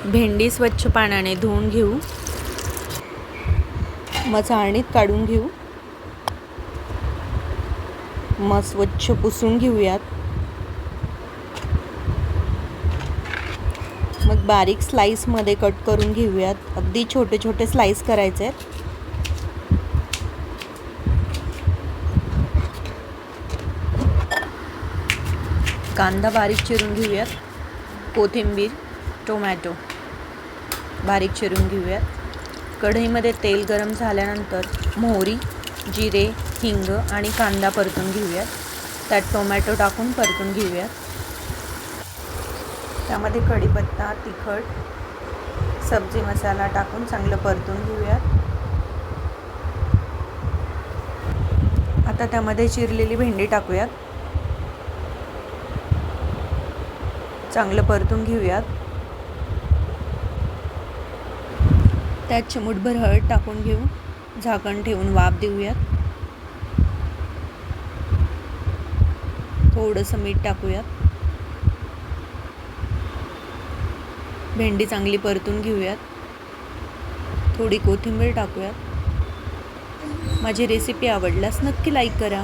भेंडी स्वच्छ पाण्याने धुवून घेऊ, मग चाळणीत काढून घेऊ, मग स्वच्छ पुसून घेऊयात. मग बारीक स्लाइसमध्ये कट करून घेऊयात. अगदी छोटे छोटे स्लाइस करायचे आहेत. कांदा बारीक चिरून घेऊयात. कोथिंबीर, टोमॅटो बारीक चिरून घेऊयात. कढईमध्ये तेल गरम झाल्यानंतर मोहरी, जिरे, हिंग आणि कांदा परतून घेऊयात. त्यात टोमॅटो टाकून परतून घेऊयात. त्यामध्ये कढीपत्ता, तिखट, सब्जी मसाला टाकून चांगलं परतून घेऊयात. आता त्यामध्ये चिरलेली भेंडी टाकूयात. चांगलं परतून घेऊयात. त्यात चिमूटभर हळद टाकून घेऊ. झाकण ठेवून वाफ देऊयात. थोडंसं मीठ टाकूयात. भेंडी चांगली परतून घेऊयात. थोडी कोथिंबीर टाकूयात. माझी रेसिपी आवडल्यास नक्की लाईक करा.